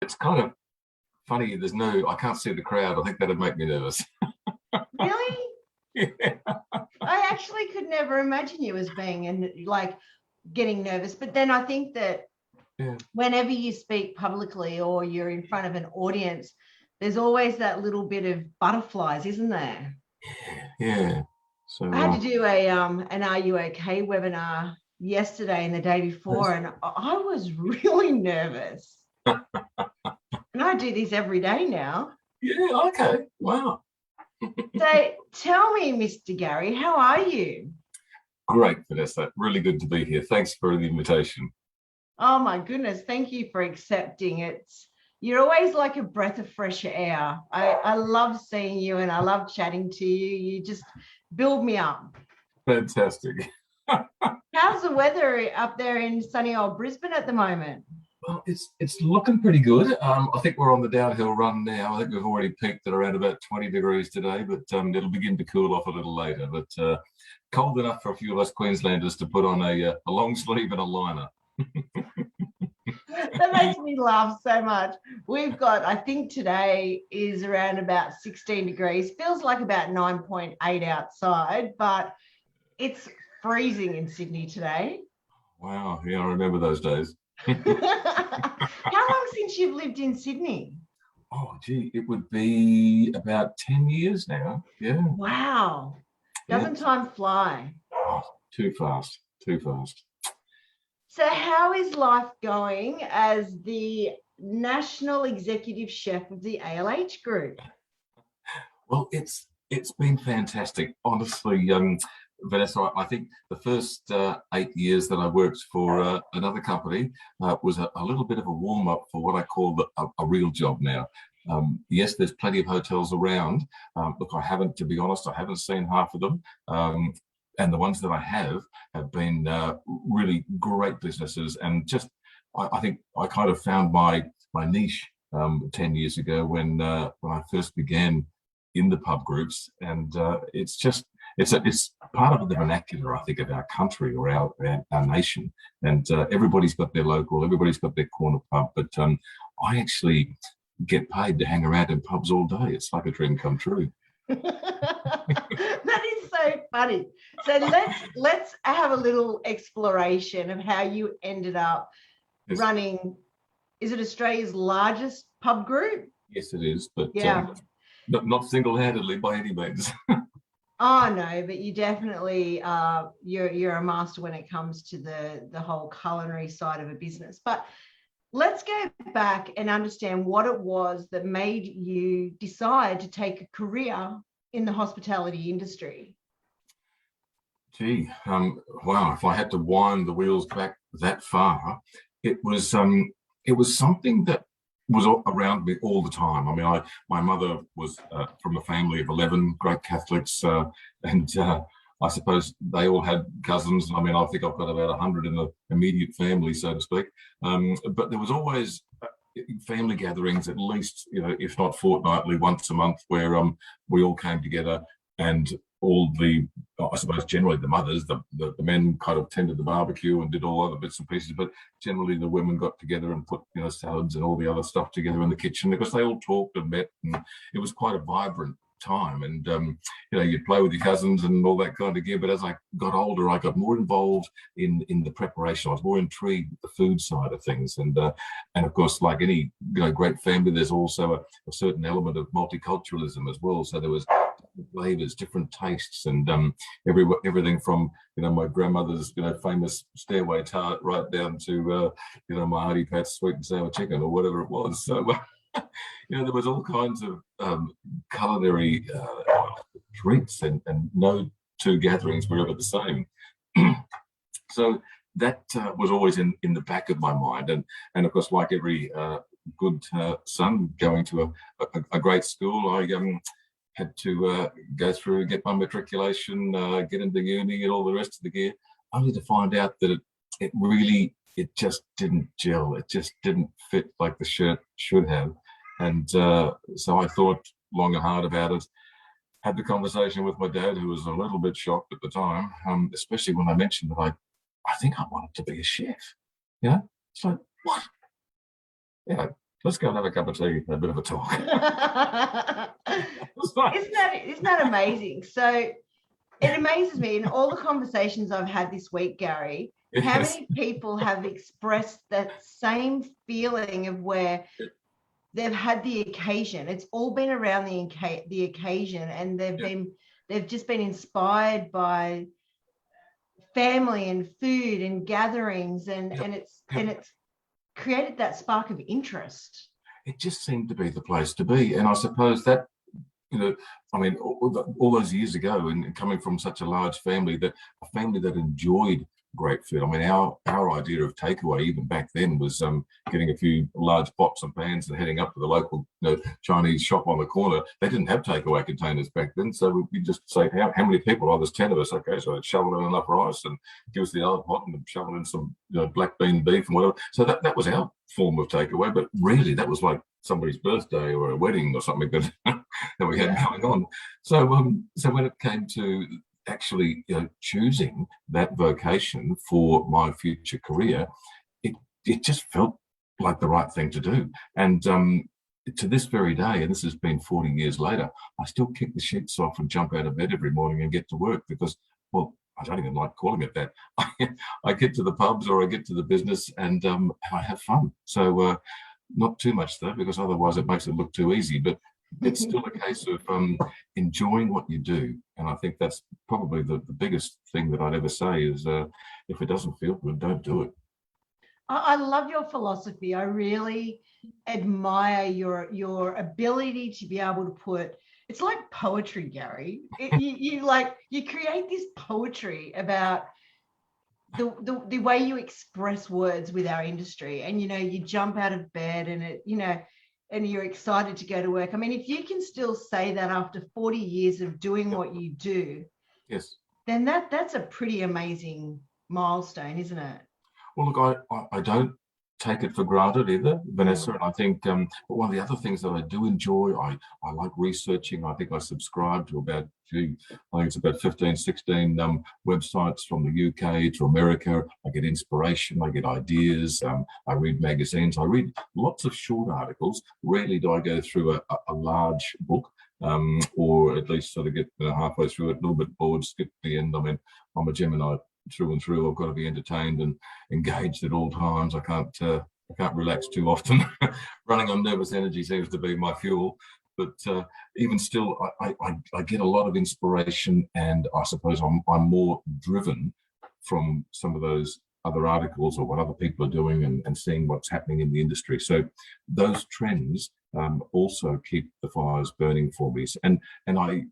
it's kind of funny. I can't see the crowd. I think that'd make me nervous. Really? Yeah. I actually could never imagine you as being getting nervous. But then I think that whenever you speak publicly or you're in front of an audience, there's always that little bit of butterflies, isn't there? Yeah. So I had to do an Are You Okay webinar yesterday and the day before, and I was really nervous. And I do this every day now. Yeah, okay. Wow. So tell me, Mr. Gary, how are you? Great, Vanessa. Really good to be here. Thanks for the invitation. Oh my goodness, thank you for accepting. You're always like a breath of fresh air. I love seeing you and I love chatting to you. You just build me up. Fantastic. How's the weather up there in sunny old Brisbane at the moment? Well, it's looking pretty good. I think we're on the downhill run now. I think we've already peaked at around about 20 degrees today, but it'll begin to cool off a little later. But cold enough for a few of us Queenslanders to put on a long sleeve and a liner. That makes me laugh so much. We've got, I think today is around about 16 degrees. Feels like about 9.8 outside, but it's freezing in Sydney today. Wow, yeah, I remember those days. How long since you've lived in Sydney? Oh, gee, it would be about 10 years now. Yeah. Wow. Doesn't time fly? Oh, too fast, too fast. So how is life going as the National Executive Chef of the ALH Group? Well, it's been fantastic. Honestly, Vanessa, I think the first 8 years that I worked for another company was a little bit of a warm-up for what I call a real job now. Yes, there's plenty of hotels around. Look, to be honest, I haven't seen half of them. And the ones that I have been really great businesses. And just, I think I kind of found my niche 10 years ago when I first began in the pub groups. And it's part of the vernacular, I think, of our country or our nation. And everybody's got their local, everybody's got their corner pub. But I actually get paid to hang around in pubs all day. It's like a dream come true. That is so funny. So let's have a little exploration of how you ended up running. Is it Australia's largest pub group? Yes, it is, but yeah. Not single-handedly by any means. Oh no, but you definitely you're a master when it comes to the whole culinary side of a business. But let's go back and understand what it was that made you decide to take a career in the hospitality industry. Gee, wow! If I had to wind the wheels back that far, it was something that was around me all the time. I mean, my mother was from a family of 11 great Catholics, and I suppose they all had cousins. I mean, I think I've got about 100 in the immediate family, so to speak. But there was always family gatherings, at least, if not fortnightly, once a month, where we all came together, and all I suppose generally the mothers, the men kind of tended the barbecue and did all other bits and pieces, but generally the women got together and put salads and all the other stuff together in the kitchen, because they all talked and met, and it was quite a vibrant time. And you'd play with your cousins and all that kind of gear. But as I got older, I got more involved in the preparation. I was more intrigued with the food side of things, and of course, like any great family, there's also a certain element of multiculturalism as well. So there was flavors, different tastes, and everything from my grandmother's famous stairway tart right down to my Hearty Pat's sweet and sour chicken or whatever it was. So there was all kinds of culinary treats, and no two gatherings were ever the same. So that was always in the back of my mind, and of course, like every good son going to a great school, I had to go through, get my matriculation, get into uni and all the rest of the gear, only to find out that it just didn't gel. It just didn't fit like the shirt should have. And so I thought long and hard about it, had the conversation with my dad, who was a little bit shocked at the time, especially when I mentioned that I think I wanted to be a chef. It's like, what? let's go and have a cup of tea and a bit of a talk. Isn't that amazing? So it amazes me in all the conversations I've had this week, Gary, how many people have expressed that same feeling of where they've had the occasion. It's all been around the occasion, and they've just been inspired by family and food and gatherings, and it's created that spark of interest. It just seemed to be the place to be, and I suppose that, I mean, all those years ago, and coming from such a large family, that a family that enjoyed great food. I mean, our idea of takeaway even back then was getting a few large pots and pans and heading up to the local Chinese shop on the corner. They didn't have takeaway containers back then, so we just say, how many people? Oh, there's 10 of us. Okay, so I'd shovel in enough rice and give us the other pot and shovel in some black bean beef and whatever. So that was our form of takeaway, but really that was like somebody's birthday or a wedding or something that we had going on. So when it came to actually choosing that vocation for my future career, it just felt like the right thing to do. And to this very day, and this has been 40 years later, I still kick the sheets off and jump out of bed every morning and get to work because, well, I don't even like calling it that. I get to the pubs or I get to the business and I have fun. So not too much though, because otherwise it makes it look too easy. But it's still a case of enjoying what you do. And I think that's probably the biggest thing that I'd ever say is if it doesn't feel good, don't do it. I love your philosophy. I really admire your ability to be able to put, it's like poetry, Gary. You create this poetry about the way you express words with our industry, and you jump out of bed and and you're excited to go to work. I mean, if you can still say that after 40 years of doing what you do, yes, then that's a pretty amazing milestone, isn't it? Well, look, I don't take it for granted either, Vanessa. And I think one of the other things that I do enjoy, I like researching. I think I subscribe to about, I think it's about 15, 16 websites from the UK to America. I get inspiration, I get ideas. I read magazines. I read lots of short articles. Rarely do I go through a large book. Or at least sort of get halfway through it, a little bit bored, skip the end. I mean, I'm a Gemini through and through. I've got to be entertained and engaged at all times. I can't relax too often. Running on nervous energy seems to be my fuel. But even still, I get a lot of inspiration, and I suppose I'm more driven from some of those other articles or what other people are doing and seeing what's happening in the industry. So those trends also keep the fires burning for me. And I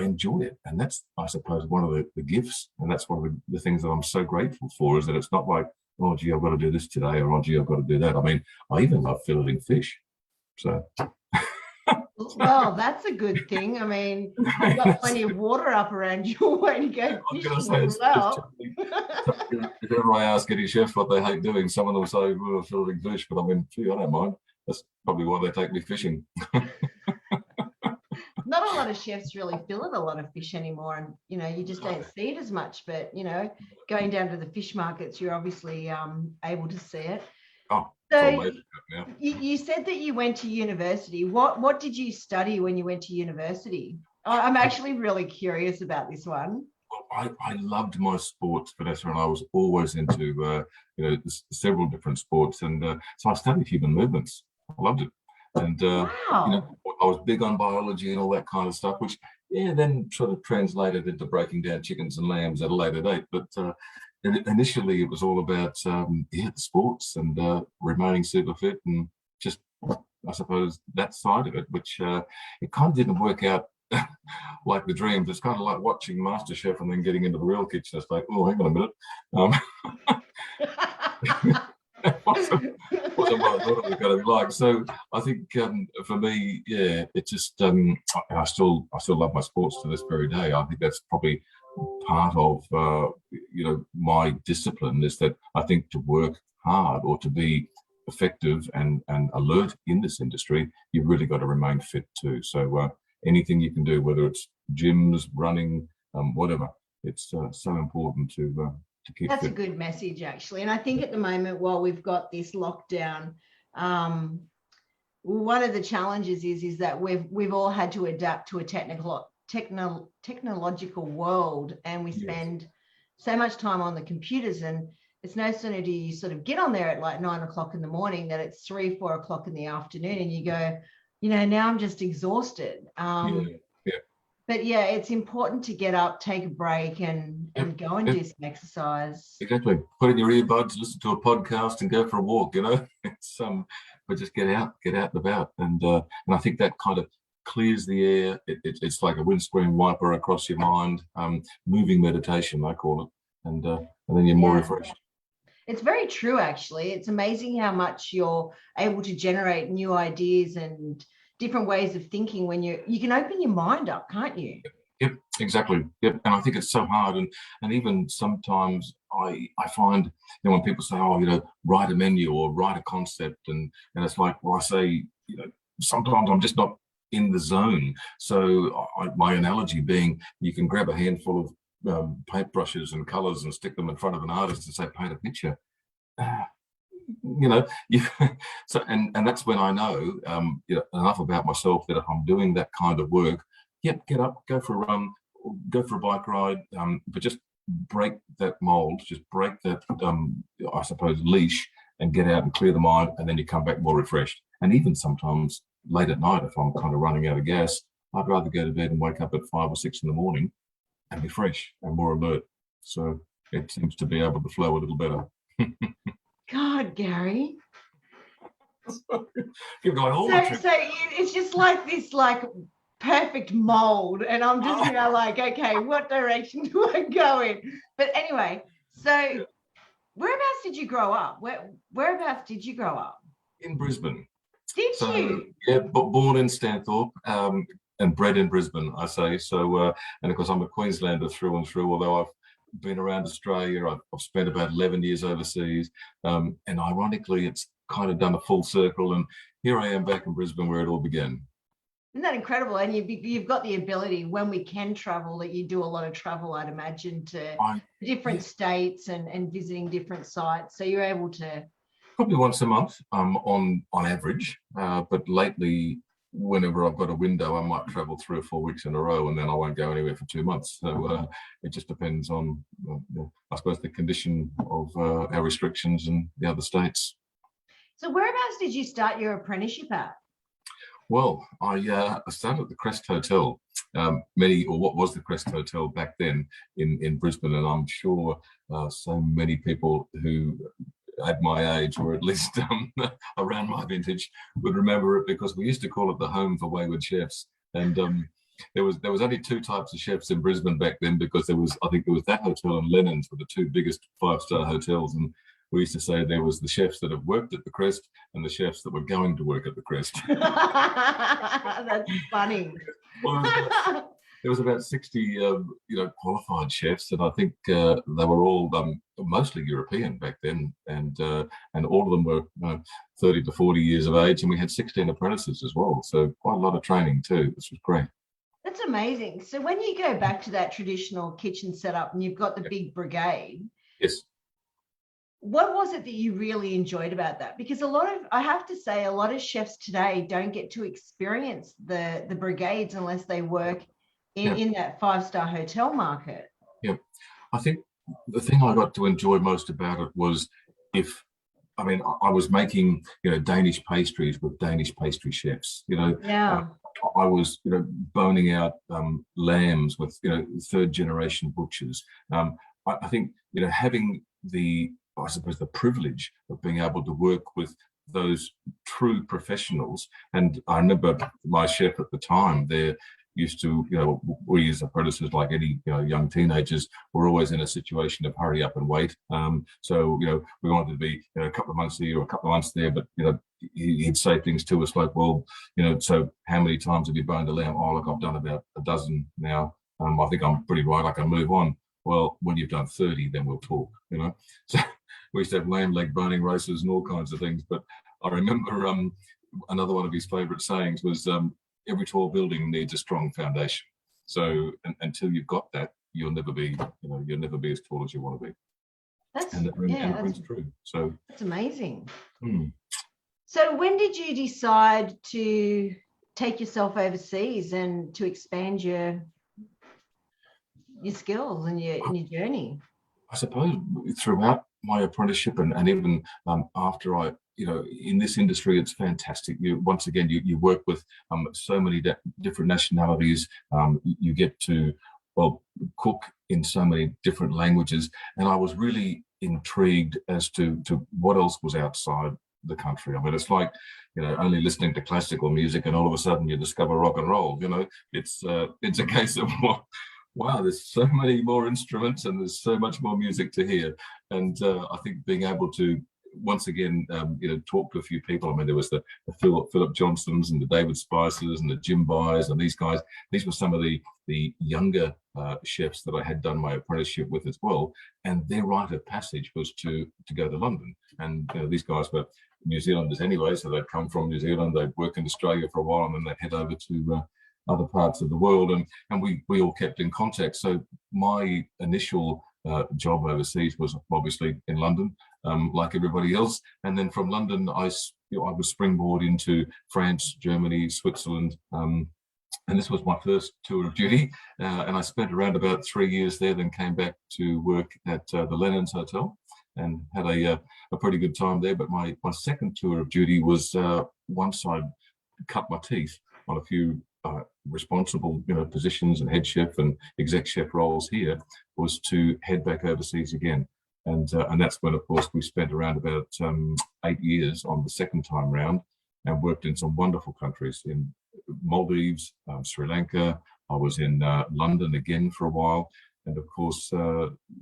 enjoy it. And that's, I suppose, one of the gifts. And that's one of the things that I'm so grateful for, is that it's not like, oh, gee, I've got to do this today, or, oh, gee, I've got to do that. I mean, I even love filleting fish. So. Well, that's a good thing. I mean, you've got plenty of water up around your way to go fishing as well. If ever I ask any chef what they hate doing, someone will say, well, filleting fish, but I mean, gee, I don't mind. That's probably why they take me fishing. Not a lot of chefs really fillet a lot of fish anymore, and you just don't see it as much. But going down to the fish markets, you're obviously able to see it. Oh, so you said that you went to university. What did you study when you went to university? I'm actually really curious about this one. I loved my sports, Vanessa, and I was always into several different sports, and so I studied human movements. I loved it. And wow. I was big on biology and all that kind of stuff, which then sort of translated into breaking down chickens and lambs at a later date. But initially, it was all about the sports and remaining super fit, and just, I suppose, that side of it, which it kind of didn't work out like the dreams. It's kind of like watching MasterChef and then getting into the real kitchen. It's like, oh, hang on a minute. wasn't what I thought it was going to be like. So I think for me, it just I still love my sports to this very day. I think that's probably part of my discipline, is that I think to work hard or to be effective and alert in this industry, you've really got to remain fit too. So anything you can do, whether it's gyms, running, whatever, it's so important to keep That's fit. A good message, actually. And I think at the moment, while we've got this lockdown, one of the challenges is that we've all had to adapt to a technological world, and we spend so much time on the computers, and it's no sooner do you sort of get on there at like 9 o'clock in the morning that it's 3-4 o'clock in the afternoon, and you go, now I'm just exhausted. But yeah, it's important to get up, take a break, and go and do some exercise. Exactly. Put in your earbuds, listen to a podcast, and go for a walk. It's but just get out and about, and I think that kind of clears the air. It's like a windscreen wiper across your mind. Moving meditation, I call it, and then you're more refreshed. It's very true, actually. It's amazing how much you're able to generate new ideas and different ways of thinking when you can open your mind up, can't you? Yep, exactly. Yep, and I think it's so hard, and even sometimes I find when people say, write a menu or write a concept, and it's like, well, I say, sometimes I'm just not in the zone. So my analogy being, you can grab a handful of paintbrushes and colours and stick them in front of an artist and say, paint a picture. So and that's when I know enough about myself that if I'm doing that kind of work, get up, go for a run, go for a bike ride, but just break that mold, just break that I suppose leash, and get out and clear the mind, and then you come back more refreshed. And even sometimes late at night, if I'm kind of running out of gas, I'd rather go to bed and wake up at 5 or 6 in the morning and be fresh and more alert. So it seems to be able to flow a little better. God, Gary. You're going all so it's just like this, like perfect mold, and I'm just like, okay, what direction do I go in? But anyway, so whereabouts did you grow up? Whereabouts did you grow up? In Brisbane. Did you? Yeah, but born in Stanthorpe, and bred in Brisbane, I say. So, and of course, I'm a Queenslander through and through, although I've been around Australia. I've spent about 11 years overseas, and ironically, it's kind of done a full circle, and here I am back in Brisbane where it all began. Isn't that incredible? And you've got the ability, when we can travel, that you do a lot of travel, I'd imagine, to different states and visiting different sites. So you're able to... Probably once a month, on average, but lately, whenever I've got a window, I might travel 3 or 4 weeks in a row, and then I won't go anywhere for 2 months. So it just depends on, I suppose, the condition of our restrictions in the other states. So whereabouts did you start your apprenticeship at? Well, I started at the Crest Hotel, what was the Crest Hotel back then in Brisbane, and I'm sure so many people who at my age, or at least around my vintage, would remember it, because we used to call it the home for wayward chefs. And there was only 2 types of chefs in Brisbane back then, because I think there was that hotel and Lennon's were the 2 biggest 5-star hotels. And we used to say there was the chefs that have worked at the Crest and the chefs that were going to work at the Crest. That's funny. Well, there was about 60, qualified chefs, and I think they were all mostly European back then, and all of them were 30 to 40 years of age, and we had 16 apprentices as well, so quite a lot of training too. This was great. That's amazing. So when you go back to that traditional kitchen setup, and you've got the big brigade, yes, what was it that you really enjoyed about that? Because I have to say, a lot of chefs today don't get to experience the brigades unless they work in that 5-star hotel market. Yeah, I think the thing I got to enjoy most about it was I was making Danish pastries with Danish pastry chefs. I was boning out lambs with 3rd generation butchers. I think having the privilege of being able to work with those true professionals. And I remember my chef at the time there used to, we as apprentices, like any young teenagers, were always in a situation of hurry up and wait. So we wanted to be a couple of months here or a couple of months there, but he'd say things to us like, well, so how many times have you boned a lamb? Oh, look, I've done about a dozen now. I think I'm pretty right. I can move on. Well, when you've done 30, then we'll talk. So we used to have lamb leg boning races and all kinds of things. But I remember another one of his favourite sayings was, every tall building needs a strong foundation. So until you've got that, you'll never be as tall as you want to be. That's true. So that's amazing. So when did you decide to take yourself overseas and to expand your skills and your journey? I suppose throughout my apprenticeship and even after I, in this industry, it's fantastic. Once again, you work with so many different nationalities. You get to, well, cook in so many different languages. And I was really intrigued as to what else was outside the country. I mean, it's like, only listening to classical music and all of a sudden you discover rock and roll. It's a case of, wow, there's so many more instruments and there's so much more music to hear. And I think being able to, once again, talk to a few people. I mean, there was the Philip Johnsons and the David Spicers and the Jim Byers and these guys. These were some of the younger chefs that I had done my apprenticeship with as well. And their rite of passage was to go to London. And these guys were New Zealanders anyway, so they'd come from New Zealand, they'd work in Australia for a while, and then they'd head over to other parts of the world, and we all kept in contact. So my initial job overseas was obviously in London, like everybody else, and then from London I was springboard into France, Germany, Switzerland, and this was my first tour of duty, and I spent around about 3 years there, then came back to work at the Lennon's Hotel and had a pretty good time there. But my second tour of duty was once I'd cut my teeth on a few responsible positions and head chef and exec chef roles here, was to head back overseas again. And that's when, of course, we spent around about 8 years on the second time round and worked in some wonderful countries, in Maldives, Sri Lanka. I was in London again for a while. And of course,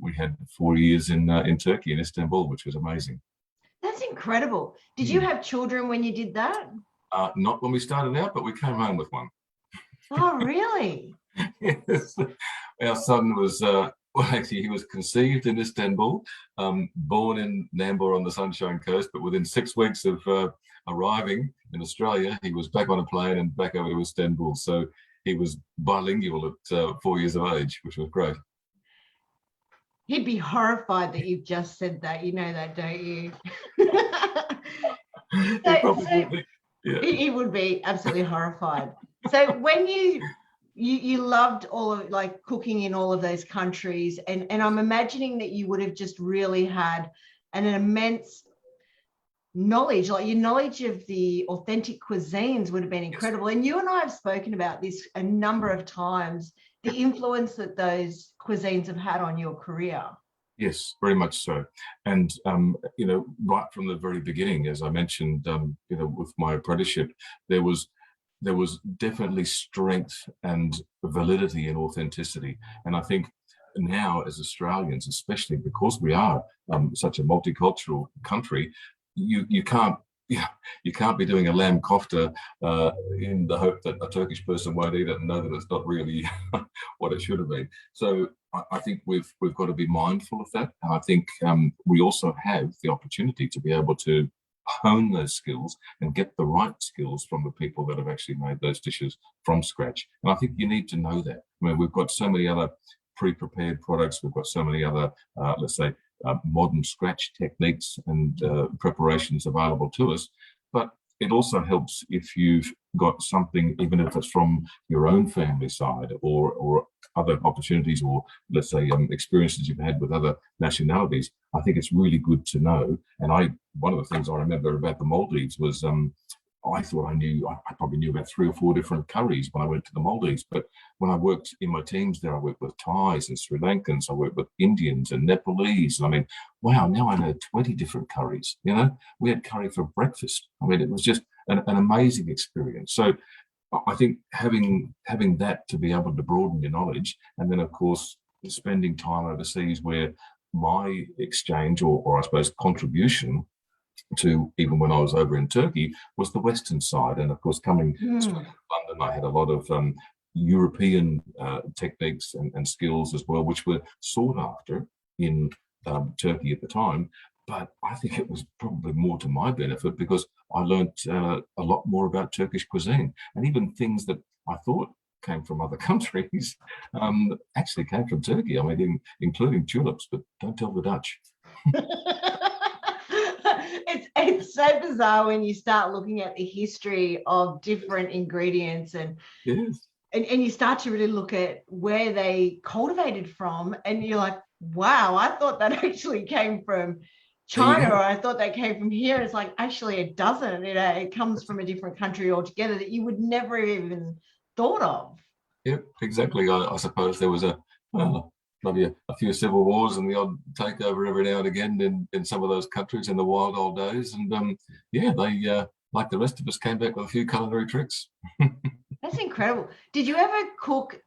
we had 4 years in Turkey, in Istanbul, which was amazing. That's incredible. Did you have children when you did that? Not when we started out, but we came home with one. Oh, really? Yes. Our son was, well, actually, he was conceived in Istanbul, born in Nambour on the Sunshine Coast, but within 6 weeks of arriving in Australia, he was back on a plane and back over to Istanbul. So he was bilingual at 4 years of age, which was great. He'd be horrified that you've just said that. You know that, don't you? Yeah. He would be absolutely horrified. So when you loved all of, like, cooking in all of those countries, and I'm imagining that you would have just really had an immense knowledge, like your knowledge of the authentic cuisines would have been incredible. And you and I have spoken about this a number of times, the influence that those cuisines have had on your career. Yes, very much so. And, right from the very beginning, as I mentioned, with my apprenticeship, there was definitely strength and validity and authenticity. And I think now, as Australians, especially because we are such a multicultural country, you can't be doing a lamb kofta in the hope that a Turkish person won't eat it and know that it's not really what it should have been. So I think we've got to be mindful of that. And I think we also have the opportunity to be able to hone those skills and get the right skills from the people that have actually made those dishes from scratch. And I think you need to know that. I mean, we've got so many other pre-prepared products. We've got so many other, let's say, modern scratch techniques and preparations available to us. But it also helps if you've got something, even if it's from your own family side or other opportunities, or let's say experiences you've had with other nationalities. I think it's really good to know. And one of the things I remember about the Maldives was I thought I probably knew about 3 or 4 different curries when I went to the Maldives. But when I worked in my teams there, I worked with Thais and Sri Lankans. I worked with Indians and Nepalese. I mean, wow, now I know 20 different curries. We had curry for breakfast. I mean, it was just an amazing experience. So I think having that to be able to broaden your knowledge, and then, of course, spending time overseas where my exchange or I suppose contribution to, even when I was over in Turkey, was the Western side. And of course, coming to London, I had a lot of European techniques and skills as well, which were sought after in Turkey at the time. But I think it was probably more to my benefit because I learned a lot more about Turkish cuisine, and even things that I thought came from other countries actually came from Turkey. I mean, including tulips, but don't tell the Dutch. it's so bizarre when you start looking at the history of different ingredients Yes. and you start to really look at where they cultivated from, and you're like, wow, I thought that actually came from China, or I thought that came from here. It's like, actually, it doesn't. It comes from a different country altogether that you would never even thought of. Yep, exactly. I suppose there was maybe a few civil wars and the odd takeover every now and again in some of those countries in the wild old days. And yeah, they, like the rest of us, came back with a few culinary tricks. That's incredible. Did you ever cook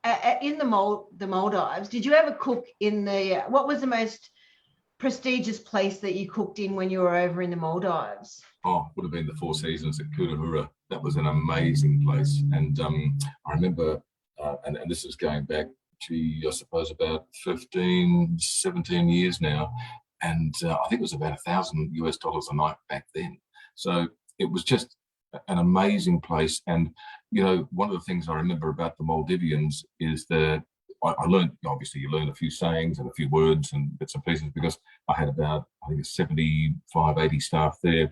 in the Maldives? Did you ever cook in the, what was the most prestigious place that you cooked in when you were over in the Maldives? Oh, would have been the Four Seasons at Kudahura. That was an amazing place. And I remember, and this is going back to, I suppose, about 15, 17 years now. And I think it was about $1,000 a night back then. So it was just an amazing place. And, you know, one of the things I remember about the Maldivians is that I learned, obviously you learn a few sayings and a few words and bits and pieces, because I had about, I think, 75, 80 staff there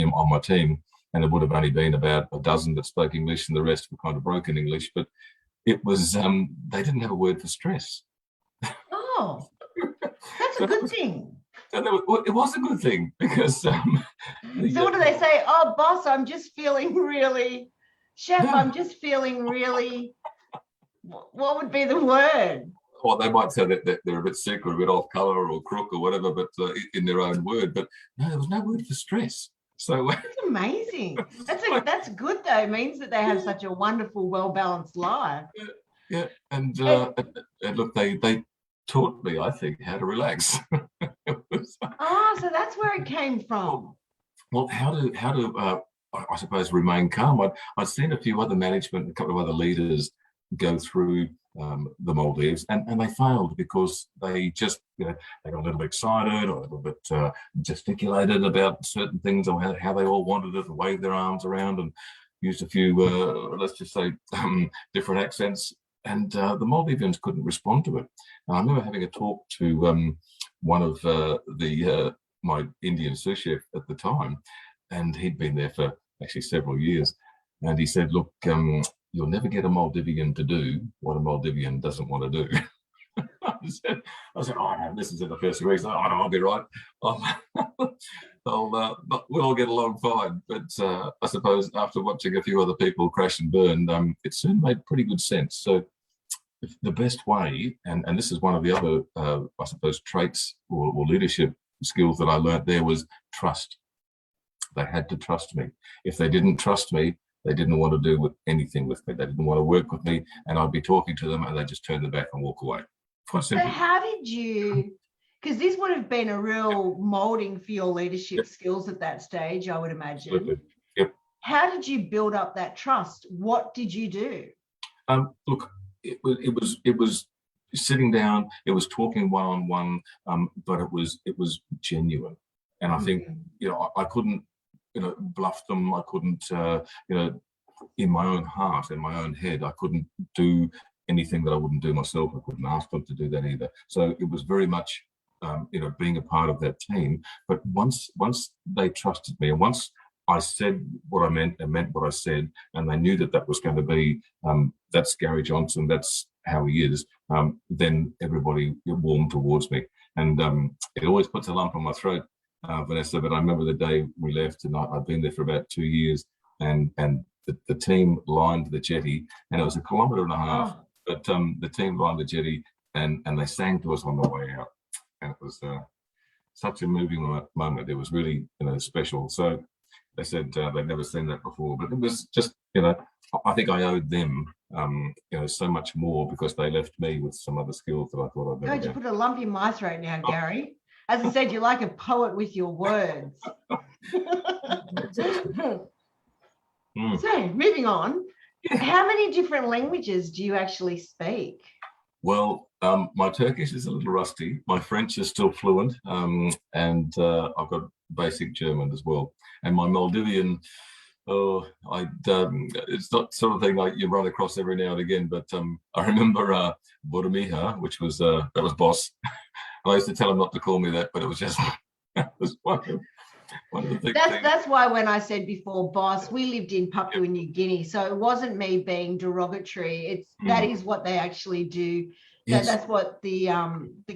on my team. And there would have only been about a dozen that spoke English and the rest were kind of broken English. But it was, they didn't have a word for stress. Oh, that's a good thing. And it was a good thing, because so what do they say? Oh, boss, I'm just feeling really, chef, I'm just feeling really, what would be the word? Well, they might say that they're a bit sick or a bit off colour or crook or whatever, but in their own word. But no, there was no word for stress. So that's amazing. That's good though. It means that they have such a wonderful, well-balanced life. Yeah, and look, they taught me, I think, how to relax. So that's where it came from. Well, how to I suppose remain calm. I'd seen a few other management, a couple of other leaders go through the Maldives, and they failed because they just, you know, they got a little bit excited or a little bit gesticulated about certain things, or how they all wanted it, and waved their arms around and used a few, let's just say, different accents. And the Maldivians couldn't respond to it. And I remember having a talk to one of my Indian sous chef at the time, and he'd been there for actually several years. And he said, look, you'll never get a Maldivian to do what a Maldivian doesn't want to do. I said, oh, no, this is in the first week. So, oh, no, I'll be right. We'll all get along fine. But I suppose after watching a few other people crash and burn, it soon made pretty good sense. So the best way, and this is one of the other, I suppose, traits or leadership skills that I learned there, was trust. They had to trust me. If they didn't trust me, they didn't want to do anything with me. They didn't want to work with me, and I'd be talking to them and they just turn their back and walk away. Quite simple. So how did you, because this would have been a real molding for your leadership skills at that stage, I would imagine. Absolutely. Yep. How did you build up that trust? What did you do? Look, it was sitting down, it was talking one-on-one, but it was genuine. And I think, you know, I couldn't, you know, bluff them. I couldn't, you know, in my own heart, in my own head, I couldn't do anything that I wouldn't do myself. I couldn't ask them to do that either. So it was very much, you know, being a part of that team. But once they trusted me, and once I said what I meant and meant what I said, and they knew that that was going to be, that's Gary Johnson, that's how he is, then everybody warmed towards me. And it always puts a lump on my throat, Vanessa, but I remember the day we left, and I'd been there for about 2 years, and the team lined the jetty, and it was 1.5 kilometers, but the team lined the jetty, and they sang to us on the way out, and it was such a moving moment. It was really, you know, special. So they said they'd never seen that before, but it was just, you know, I think I owed them, you know, so much more, because they left me with some other skills that I thought I'd better. God, you put a lump in my throat now, Gary. As I said, you're like a poet with your words. So, moving on, how many different languages do you actually speak? Well, my Turkish is a little rusty. My French is still fluent, and I've got basic German as well. And my Maldivian, it's not the sort of thing like you run across every now and again. But I remember Boromija, which was that was boss. I used to tell him not to call me that, but it was just it was one. one of the big things. That's why when I said before, boss, we lived in Papua New Guinea, so it wasn't me being derogatory. That is what they actually do. Yes. That's what the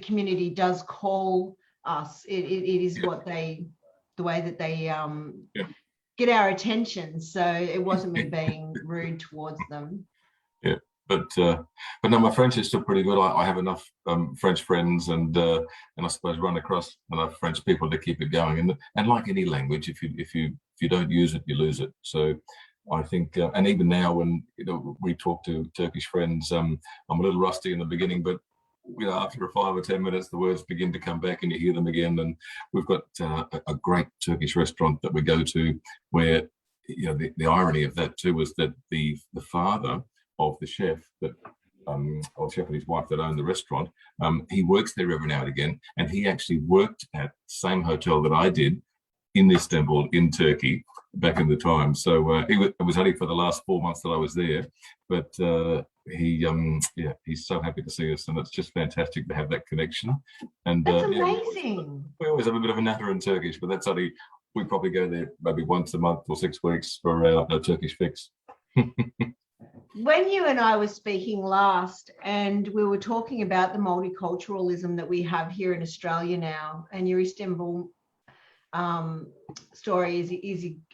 community does call us. It is Yeah. what the way that they Yeah. get our attention. So it wasn't me being rude towards them. Yeah, but no, my French is still pretty good. I have enough French friends, and I suppose run across enough French people to keep it going. And like any language, if you don't use it, you lose it. So I think, and even now when we talk to Turkish friends, I'm a little rusty in the beginning, but after 5 or 10 minutes, the words begin to come back and you hear them again. And we've got a great Turkish restaurant that we go to where, the irony of that too was that the father of the chef or chef and his wife that own the restaurant, he works there every now and again. And he actually worked at the same hotel that I did in Istanbul, in Turkey, back in the time. So it was only for the last 4 months that I was there, but he's so happy to see us, and it's just fantastic to have that connection. And that's amazing. We always have a bit of a natter in Turkish, but that's only, we probably go there maybe once a month or 6 weeks for our Turkish fix. When you and I were speaking last, and we were talking about the multiculturalism that we have here in Australia now, and your Istanbul story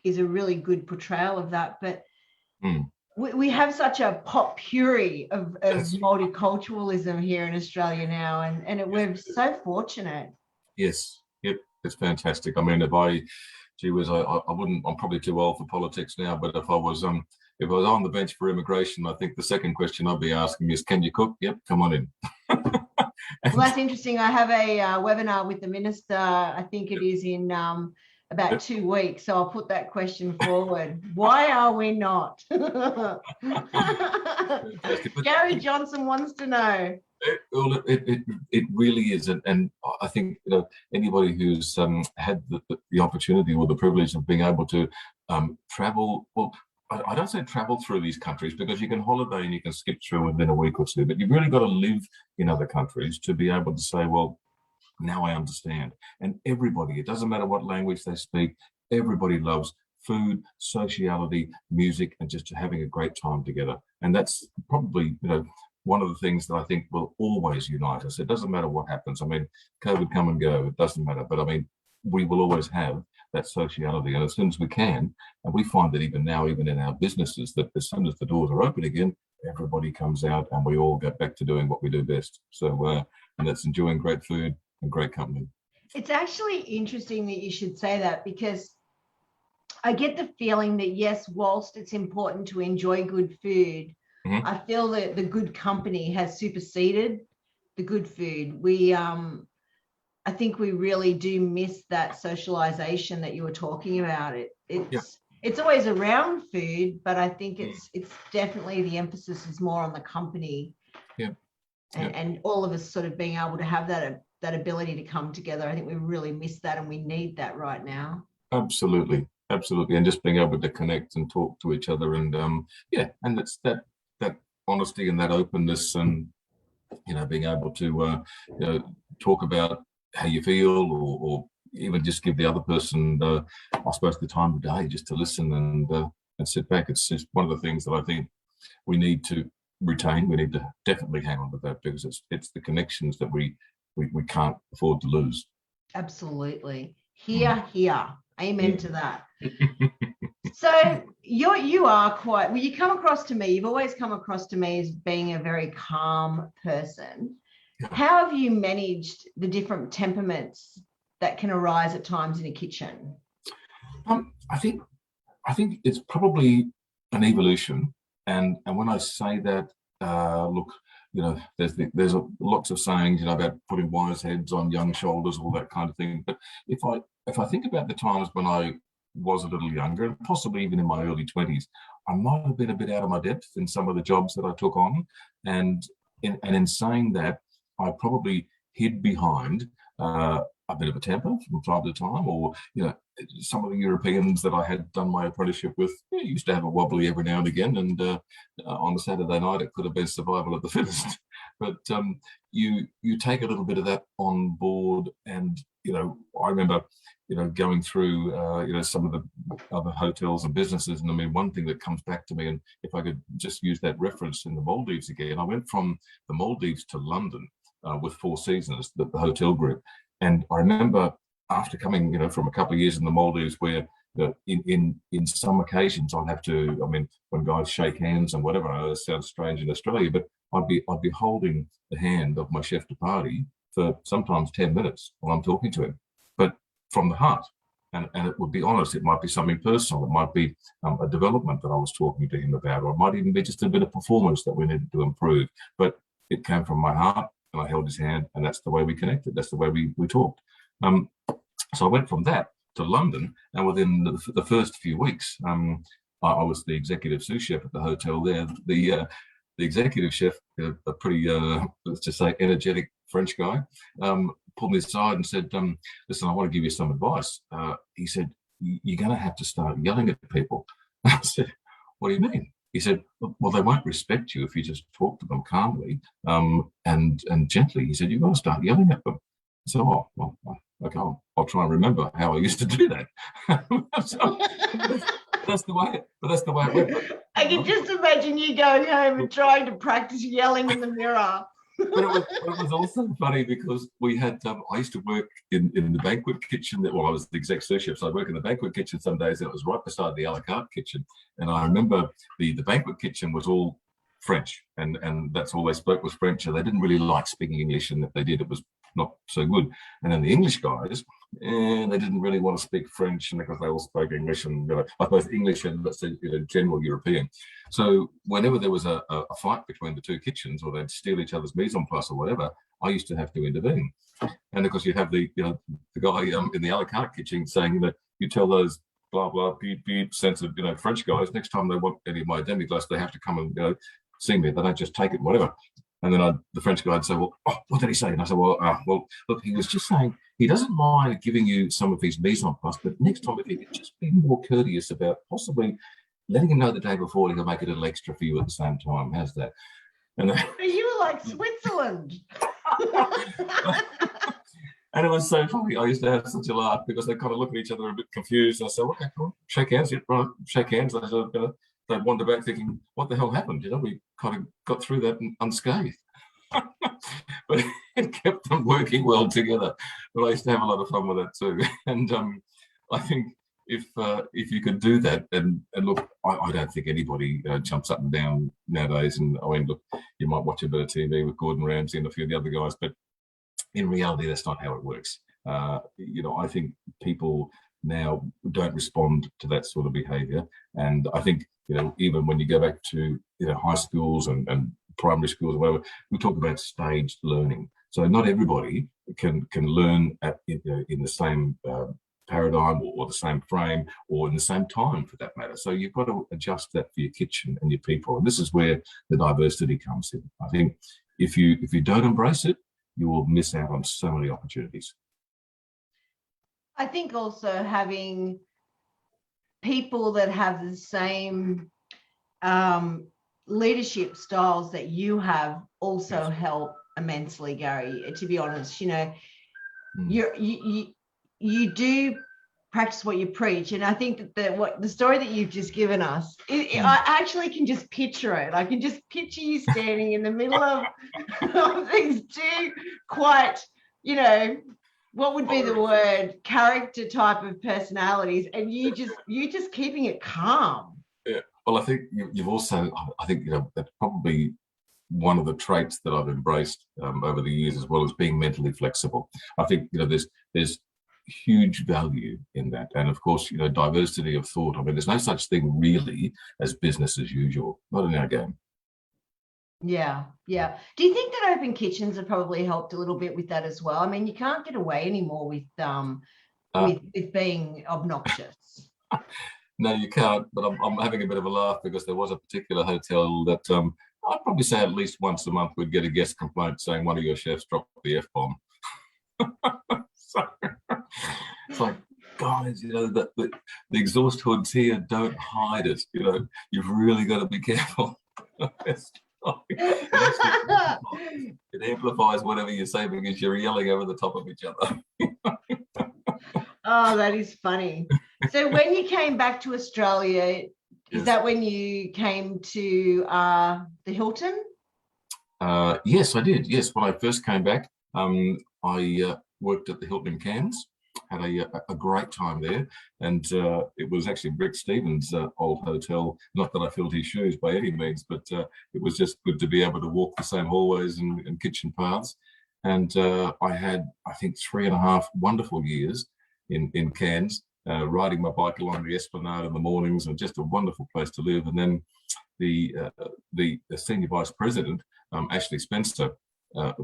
is a really good portrayal of that. But we have such a potpourri of multiculturalism here in Australia now, and we're so fortunate. Yes, yep, it's fantastic. I mean, I wouldn't. I'm probably too old for politics now, but if I was on the bench for immigration, I think the second question I'd be asking is, can you cook? Yep, come on in. Well, that's interesting. I have a webinar with the minister, I think it is in about 2 weeks. So I'll put that question forward. Why are we not? Gary Johnson wants to know. It really is. And I think, anybody who's had the opportunity or the privilege of being able to travel, well, I don't say travel through these countries, because you can holiday and you can skip through within a week or two, but you've really got to live in other countries to be able to say, well, now I understand. And everybody, it doesn't matter what language they speak, everybody loves food, sociality, music, and just having a great time together. And that's probably, one of the things that I think will always unite us. It doesn't matter what happens. I mean, COVID come and go, it doesn't matter. But I mean, we will always have that sociality. And as soon as we can, and we find that even now, even in our businesses, that as soon as the doors are open again, everybody comes out and we all get back to doing what we do best. So, and that's enjoying great food and great company. It's actually interesting that you should say that, because I get the feeling that, yes, whilst it's important to enjoy good food, I feel that the good company has superseded the good food. I think we really do miss that socialization that you were talking about. It's always around food, but I think it's definitely, the emphasis is more on the company. And all of us sort of being able to have that ability to come together. I think we really miss that, and we need that right now. Absolutely. And just being able to connect and talk to each other, and and it's that honesty and that openness, and being able to talk about how you feel, or even just give the other person, I suppose, the time of day just to listen and sit back. It's just one of the things that I think we need to retain. We need to definitely hang on to that, because it's the connections that we can't afford to lose. Absolutely. Here. Amen to that. So you are quite, well, you come across to me, you've always come across to me as being a very calm person. How have you managed the different temperaments that can arise at times in a kitchen? I think it's probably an evolution, and when I say that, look, there's lots of sayings, about putting wise heads on young shoulders, all that kind of thing. But if I think about the times when I was a little younger, and possibly even in my early 20s, I might have been a bit out of my depth in some of the jobs that I took on, and in saying that, I probably hid behind a bit of a temper from time to time, or some of the Europeans that I had done my apprenticeship with used to have a wobbly every now and again, and on a Saturday night it could have been survival of the fittest. But you take a little bit of that on board, and I remember going through some of the other hotels and businesses, and I mean, one thing that comes back to me, and if I could just use that reference in the Maldives again, I went from the Maldives to London with Four Seasons, the hotel group, and I remember after coming from a couple of years in the Maldives, where in some occasions I'd have to, I mean, when guys shake hands and whatever, I know this sounds strange in Australia, but I'd be holding the hand of my chef de partie for sometimes 10 minutes while I'm talking to him, but from the heart. And it would be honest, it might be something personal, it might be a development that I was talking to him about, or it might even be just a bit of performance that we needed to improve. But it came from my heart, and I held his hand, and that's the way we connected. That's the way we talked. So I went from that to London, and within the first few weeks, I was the executive sous chef at the hotel there. The executive chef, a pretty, let's just say, energetic French guy, pulled me aside and said, listen, I want to give you some advice. He said, you're going to have to start yelling at people. I said, what do you mean? He said, well, they won't respect you if you just talk to them calmly and gently. He said, you've got to start yelling at them. So, oh, well, okay, I'll try and remember how I used to do that. So, that's the way it went. I can just imagine you going home and trying to practice yelling in the mirror. But it was also funny because we had, I used to work in the banquet kitchen. Well, I was the exec sous chef, so I'd work in the banquet kitchen some days, and it was right beside the a la carte kitchen. And I remember the banquet kitchen was all French, and that's all they spoke was French, and they didn't really like speaking English, and if they did, it was not so good. And then the English guys, they didn't really want to speak French, and because they all spoke English, and I suppose English and let's say general European. So whenever there was a fight between the two kitchens, or they'd steal each other's mise en place or whatever, I used to have to intervene. And of course, you'd have the guy in the a la carte kitchen saying that you tell those blah blah beep beep sensitive French guys, next time they want any of my demi-glace, they have to come and see me. They don't just take it, whatever. And then the French guy would say, well, what did he say? And I said, well, look, he was just saying he doesn't mind giving you some of his mise en place, but next time if he could just be more courteous about possibly letting him know the day before, he'll make it a little extra for you at the same time. How's that? And you were like Switzerland. And it was so funny. I used to have such a laugh because they kind of look at each other a bit confused. And I said, okay, cool. Shake hands. Yeah, right. Shake hands. And I said, they'd wander back thinking, what the hell happened? We kind of got through that unscathed. But it kept them working well together. But I used to have a lot of fun with that too. And I think if you could do that, and look, I don't think anybody jumps up and down nowadays. And I mean, look, you might watch a bit of TV with Gordon Ramsay and a few of the other guys, but in reality, that's not how it works. I think people now don't respond to that sort of behaviour, and I think even when you go back to high schools and primary schools or whatever, we talk about staged learning. So not everybody can learn in the same paradigm or the same frame or in the same time, for that matter. So you've got to adjust that for your kitchen and your people, and this is where the diversity comes in. I think if you don't embrace it, you will miss out on so many opportunities. I think also having people that have the same leadership styles that you have also help immensely, Gary. To be honest, you do practice what you preach, and I think that the story that you've just given us, I actually can just picture it. I can just picture you standing in the middle of these two quite, what would be the word, character type of personalities, and you just keeping it calm. Yeah. Well, I think you've also, I think that's probably one of the traits that I've embraced over the years, as well as being mentally flexible. I think there's huge value in that, and of course diversity of thought. I mean, there's no such thing really as business as usual, not in our game. Yeah. Do you think that open kitchens have probably helped a little bit with that as well? I mean, you can't get away anymore with being obnoxious. No, you can't. But I'm having a bit of a laugh because there was a particular hotel that I'd probably say at least once a month we'd get a guest complaint saying one of your chefs dropped the F-bomb. So it's like, guys, the exhaust hoods here, don't hide it. You've really got to be careful. It amplifies whatever you're saying because you're yelling over the top of each other. Oh, that is funny. So when you came back to Australia, is Yes. that when you came to the Hilton? Yes, I did. Yes, when I first came back, I worked at the Hilton in Cairns, had a great time there, and it was actually Rick Stevens' old hotel. Not that I filled his shoes by any means, but it was just good to be able to walk the same hallways and kitchen paths. And I had, I think, 3.5 wonderful years in Cairns, riding my bike along the Esplanade in the mornings, and just a wonderful place to live. And then the senior vice president, Ashley Spencer,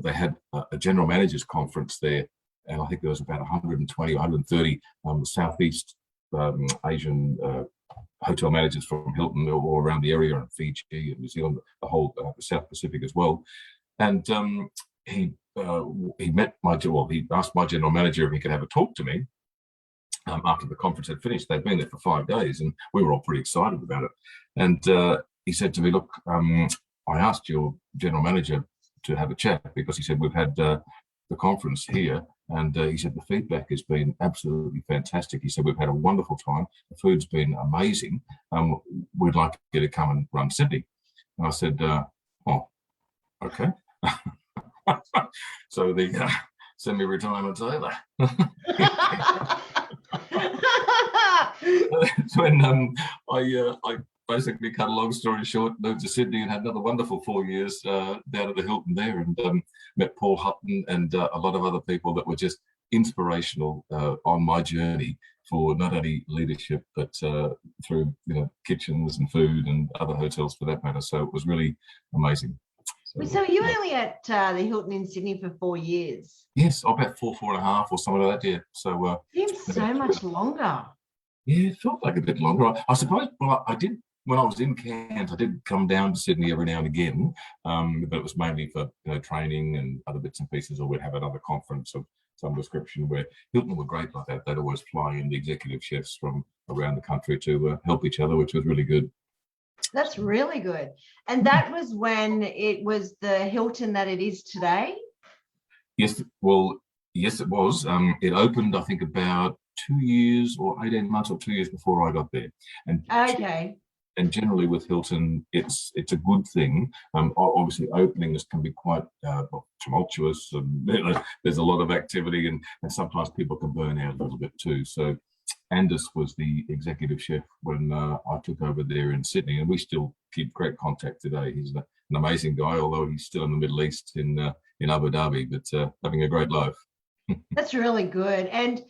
they had a general managers conference there, and I think there was about 120 or 130 Southeast Asian hotel managers from Hilton all around the area, and Fiji and New Zealand, the whole South Pacific as well. And he met he asked my general manager if he could have a talk to me after the conference had finished. They'd been there for 5 days, and we were all pretty excited about it. And he said to me, "Look, I asked your general manager to have a chat because," he said, "we've had the conference here, and he said the feedback has been absolutely fantastic. He said we've had a wonderful time. The food's been amazing. We'd like you to come and run Sydney." And I said, "Oh, okay." So the semi-retirement's over. When I basically, cut a long story short, moved to Sydney and had another wonderful 4 years down at the Hilton there, and met Paul Hutton and a lot of other people that were just inspirational on my journey for not only leadership but through kitchens and food and other hotels for that matter. So it was really amazing. So you were only at the Hilton in Sydney for 4 years? Yes, about 4.5 or something like that. Yeah. So seems so much longer. Yeah, it felt like a bit longer. I suppose. Well, I did when I was in Cairns. I did come down to Sydney every now and again, but it was mainly for training and other bits and pieces, or we'd have another conference of some description. Where Hilton were great like that. They'd always fly in the executive chefs from around the country to help each other, which was really good. That's really good. And that was when it was the Hilton that it is today? Yes, well, yes, it was. It opened, I think, about 2 years or 18 months or 2 years before I got there. And okay. And generally with Hilton, it's a good thing. Obviously, openings can be quite tumultuous, and there's a lot of activity, and sometimes people can burn out a little bit too. So Anders was the executive chef when I took over there in Sydney, and we still keep great contact today. He's an amazing guy, although he's still in the Middle East in Abu Dhabi, but having a great life. That's really good. And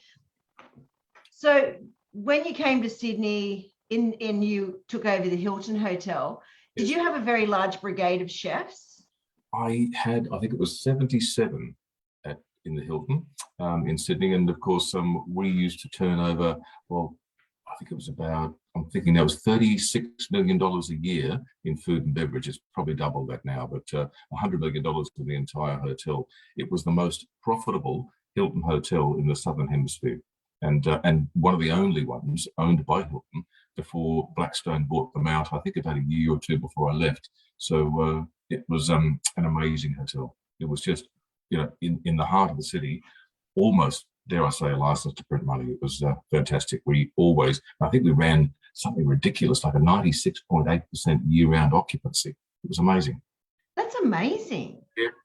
so when you came to Sydney, and you took over the Hilton Hotel, did you have a very large brigade of chefs? I think it was 77 in the Hilton in Sydney. And of course, we used to turn over, well, I think it was about, I'm thinking that was $36 million a year in food and beverage. It's probably double that now, but $100 million for the entire hotel. It was the most profitable Hilton hotel in the Southern Hemisphere. And one of the only ones owned by Hilton before Blackstone bought them out, I think about a year or two before I left. So it was an amazing hotel. It was just, in the heart of the city, almost, dare I say, a license to print money. It was fantastic. I think we ran something ridiculous, like a 96.8% year-round occupancy. It was amazing. That's amazing.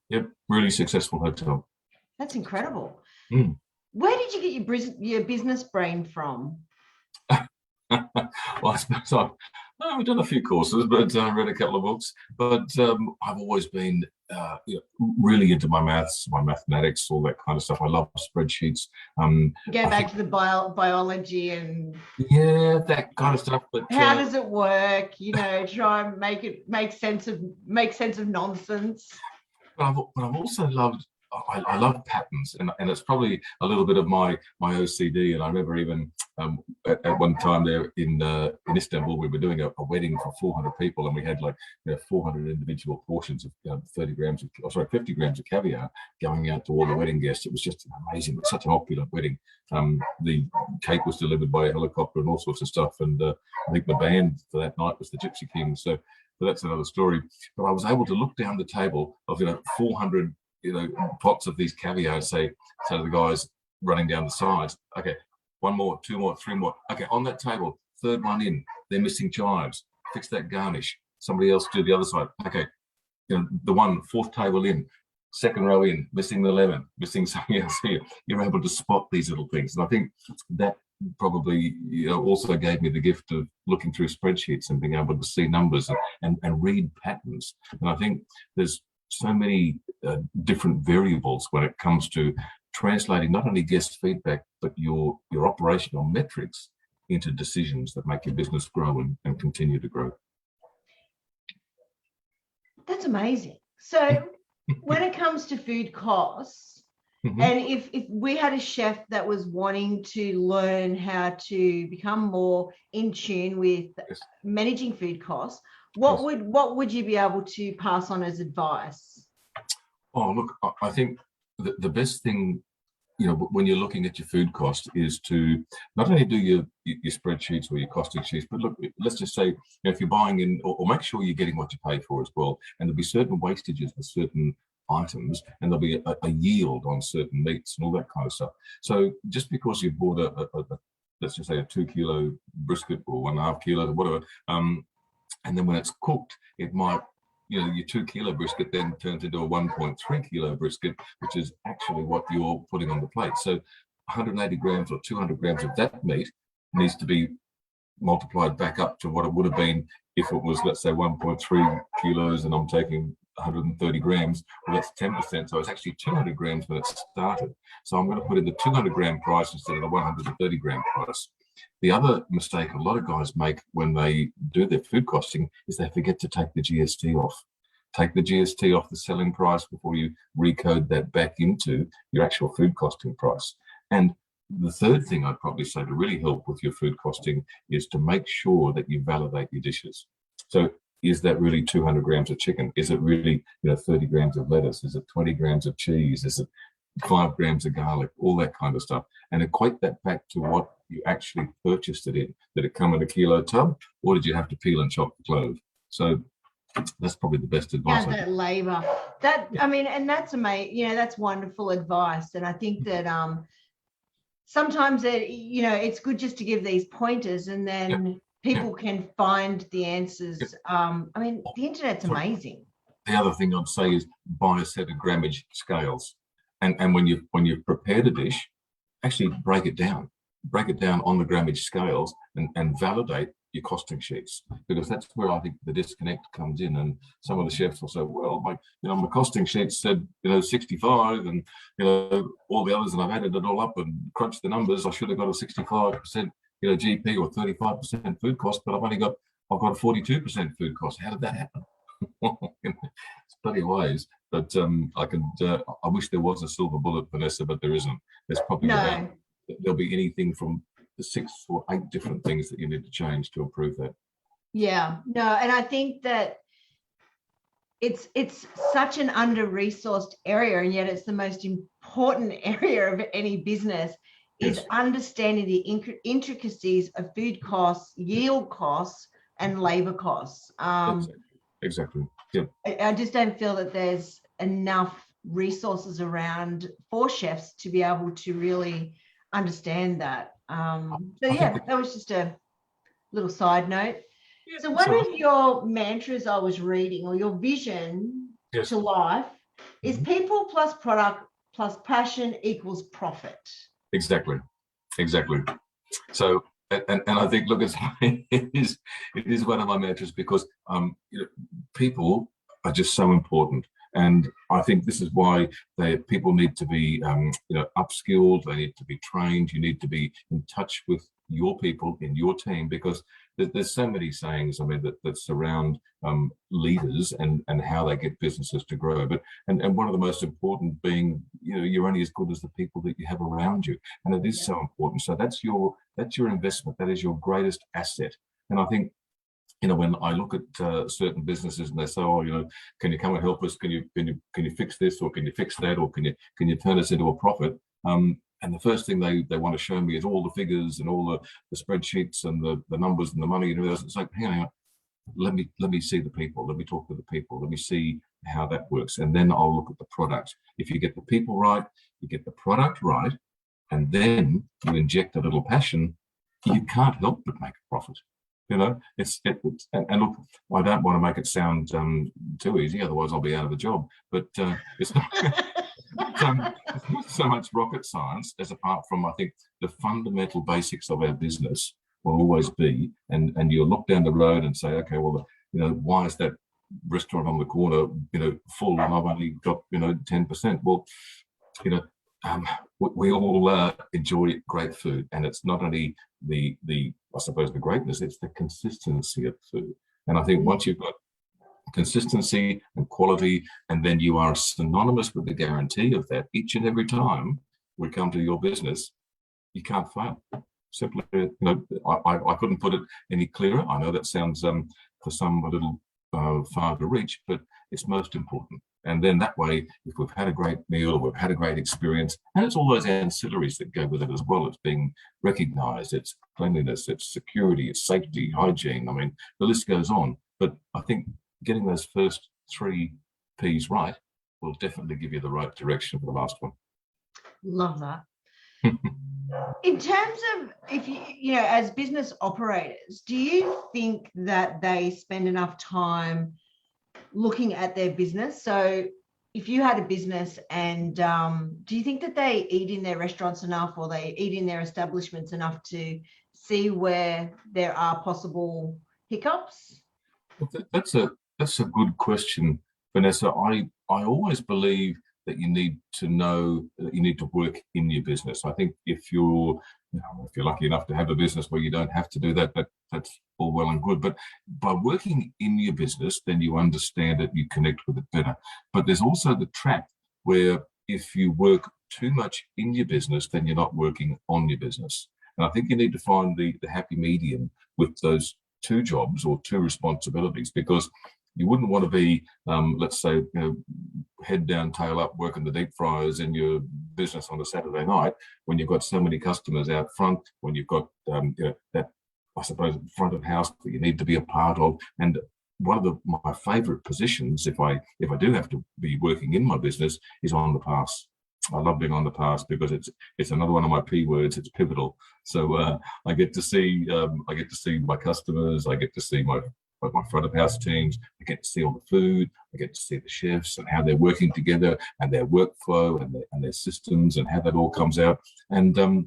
Yep, really successful hotel. That's incredible. Mm. Where did you get your business brain from? Well, I suppose I've done a few courses, but read a couple of books. But I've always been really into my maths, my mathematics, all that kind of stuff. I love spreadsheets. Go back to the biology and that kind of stuff. But how does it work? Try and make sense of nonsense. But I've also loved. I love patterns, and it's probably a little bit of my OCD. And I remember even at one time there in Istanbul, we were doing a wedding for 400 people, and we had 400 individual portions of 50 grams of caviar going out to all the wedding guests. It was just amazing. It was such an opulent wedding. The cake was delivered by a helicopter and all sorts of stuff. And I think the band for that night was the Gypsy Kings. So but that's another story. But I was able to look down the table of 400 pots of these caviar, say to the guys running down the sides. Okay, one more, two more, three more. Okay, on that table, third one in, they're missing chives. Fix that garnish. Somebody else do the other side. Okay, the one fourth table in, second row in, missing the lemon, missing something else here. You're able to spot these little things, and I think that probably also gave me the gift of looking through spreadsheets and being able to see numbers and read patterns. And I think there's so many different variables when it comes to translating not only guest feedback but your operational metrics into decisions that make your business grow and continue to grow. That's amazing. So when it comes to food costs, and if we had a chef that was wanting to learn how to become more in tune with managing food costs, what would you be able to pass on as advice? Oh, look, I think the best thing, when you're looking at your food cost, is to not only do your spreadsheets or your costing sheets, but look, let's just say, if you're buying in, or make sure you're getting what you pay for as well. And there'll be certain wastages for certain items, and there'll be a yield on certain meats and all that kind of stuff. So just because you bought let's just say a 2 kilo brisket or 1.5 kilos or whatever, and then when it's cooked, it might, your 2 kilo brisket then turns into a 1.3 kilo brisket, which is actually what you're putting on the plate. So 180 grams or 200 grams of that meat needs to be multiplied back up to what it would have been if it was, let's say, 1.3 kilos and I'm taking 130 grams. Well, that's 10%. So it's actually 200 grams when it started. So I'm going to put in the 200 gram price instead of the 130 gram price. The other mistake a lot of guys make when they do their food costing is they forget to take the GST off. Take the GST off the selling price before you recode that back into your actual food costing price. And the third thing I'd probably say to really help with your food costing is to make sure that you validate your dishes. So is that really 200 grams of chicken? Is it really 30 grams of lettuce? Is it 20 grams of cheese? Is it 5 grams of garlic? All that kind of stuff. And equate that back to what you actually purchased it in. Did it come in a kilo tub, or did you have to peel and chop the clove? So that's probably the best advice. That labor. And that's amazing. That's wonderful advice. And I think that sometimes it's good just to give these pointers, and then people can find the answers. The internet's amazing. The other thing I'd say is buy a set of grammage scales, and when you've prepared a dish, actually break it down on the grammage scales and validate your costing sheets, because that's where I think the disconnect comes in. And some of the chefs will say, well, my costing sheet said 65, and all the others, and I've added it all up and crunched the numbers. I should have got a 65% GP or 35% food cost, but I've got a 42% food cost. How did that happen? It's bloody ways. But I wish there was a silver bullet, Vanessa, but there isn't. There's probably there'll be anything from 6 or 8 different things that you need to change to improve that. Yeah, no, and I think that it's such an under-resourced area, and yet it's the most important area of any business. Is understanding the intricacies of food costs, yield costs, and labor costs. Exactly. Yeah. I just don't feel that there's enough resources around for chefs to be able to really understand that. That was just a little side note. Yeah, so one of your mantras I was reading, or your vision to life, is people plus product plus passion equals profit. Exactly. So, and I think, look, it is one of my mantras, because people are just so important. And I think this is why people need to be, upskilled. They need to be trained. You need to be in touch with your people in your team, because there's so many sayings, that surround leaders and how they get businesses to grow. But and one of the most important being, you're only as good as the people that you have around you, and it is so important. So that's your investment. That is your greatest asset. And I think, when I look at certain businesses and they say, oh, can you come and help us? Can you fix this, or can you fix that, or can you turn us into a profit? And the first thing they want to show me is all the figures and all the spreadsheets and the numbers and the money and everything else. It's like, hang on, let me see the people, let me talk to the people, let me see how that works, and then I'll look at the product. If you get the people right, you get the product right, and then you inject a little passion, you can't help but make a profit. You know, and look, I don't want to make it sound too easy, otherwise I'll be out of a job. But it's not, it's not so much rocket science as apart from, I think, the fundamental basics of our business will always be, and you'll look down the road and say, okay, well, you know, why is that restaurant on the corner, you know, full and I've only got, you know, 10%? Well, you know, we all enjoy great food, and it's not only the I suppose the greatness, it's the consistency of food. And I think once you've got consistency and quality, and then you are synonymous with the guarantee of that each and every time we come to your business, you can't fail. Simply, you know, I couldn't put it any clearer. I know that sounds for some a little far to reach, but it's most important. And then that way, if we've had a great meal, we've had a great experience, and it's all those ancillaries that go with it as well. It's being recognized, it's cleanliness, it's security, it's safety, hygiene. I mean, the list goes on. But I think getting those first 3 P's right will definitely give you the right direction for the last one. Love that. In terms of, if you know, as business operators, do you think that they spend enough time looking at their business? So if you had a business, and do you think that they eat in their restaurants enough, or they eat in their establishments enough to see where there are possible hiccups? Well, that's a good question, Vanessa. I always believe that you need to know that you need to work in your business. I think if you're lucky enough to have a business where you don't have to do that, that's all well and good. But by working in your business, then you understand it, you connect with it better. But there's also the trap where if you work too much in your business, then you're not working on your business. And I think you need to find the happy medium with those 2 jobs or 2 responsibilities, because you wouldn't want to be, let's say, you know, head down, tail up, working the deep fryers in your business on a Saturday night when you've got so many customers out front, when you've got you know, that, I suppose, front of house that you need to be a part of. And one of my favourite positions, if I do have to be working in my business, is on the pass. I love being on the pass because it's another one of my P words. It's pivotal. So I get to see my customers. I get to see my front of house teams. I get to see all the food. I get to see the chefs and how they're working together, and their workflow and their systems, and how that all comes out. And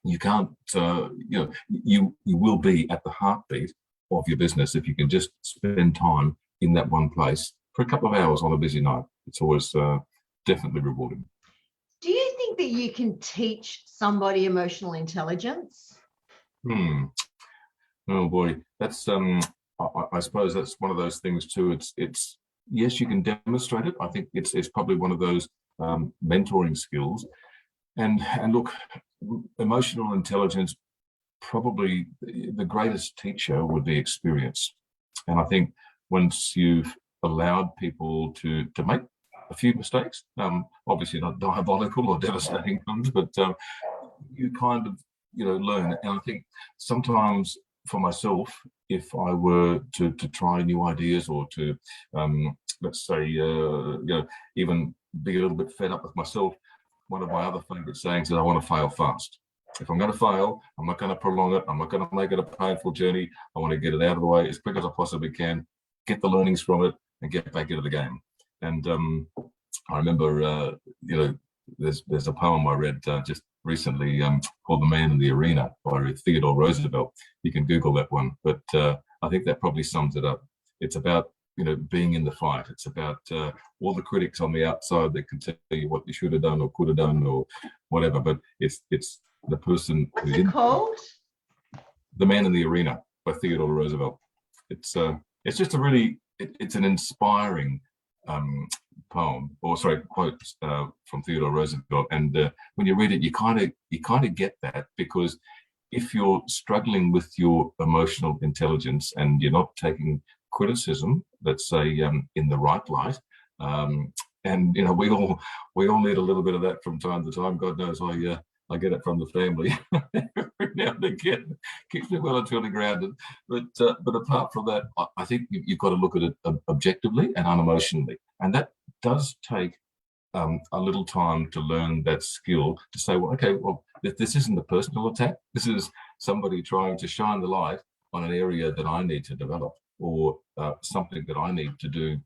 you can't, you know, you will be at the heartbeat of your business if you can just spend time in that one place for a couple of hours on a busy night. It's always definitely rewarding. Do you think that you can teach somebody emotional intelligence? Oh boy, that's I suppose that's one of those things too. It's yes, you can demonstrate it. I think it's probably one of those mentoring skills. And look, emotional intelligence, probably the greatest teacher would be experience. And I think once you've allowed people to make a few mistakes, obviously not diabolical or devastating ones, but you kind of, you know, learn. And I think sometimes for myself, if I were to try new ideas, or to let's say you know, even be a little bit fed up with myself, one of my other favorite sayings is I want to fail fast. If I'm going to fail, I'm not going to prolong it. I'm not going to make it a painful journey. I want to get it out of the way as quick as I possibly can, get the learnings from it, and get back into the game. And I remember, you know, there's a poem I read just recently called "The Man in the Arena" by Theodore Roosevelt. You can Google that one, but I think that probably sums it up. It's about, you know, being in the fight. It's about all the critics on the outside that can tell you what you should have done or could have done or whatever. But it's the person. What's it called? "The Man in the Arena" by Theodore Roosevelt. It's just a really it's an inspiring poem, or sorry, quote from Theodore Roosevelt. And when you read it, you kind of get that, because if you're struggling with your emotional intelligence and you're not taking criticism, let's say, in the right light, and you know, we all need a little bit of that from time to time. God knows I get it from the family every now and again. Keeps me well and truly grounded. But apart from that, I think you've got to look at it objectively and unemotionally, and that does take a little time to learn that skill to say, well, okay, well, this isn't a personal attack. This is somebody trying to shine the light on an area that I need to develop, or something that I need to do,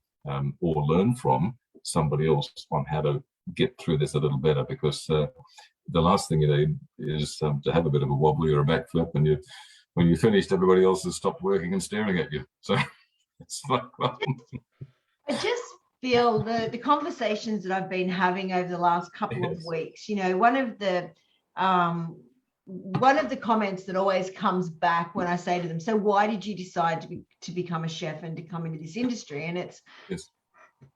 or learn from somebody else on how to get through this a little better. Because the last thing you need is to have a bit of a wobbly or a backflip, and when you finished, everybody else has stopped working and staring at you. So it's like, well, I just feel the conversations that I've been having over the last couple of weeks, one of the comments that always comes back when I say to them, so why did you decide to become a chef and to come into this industry? And it's,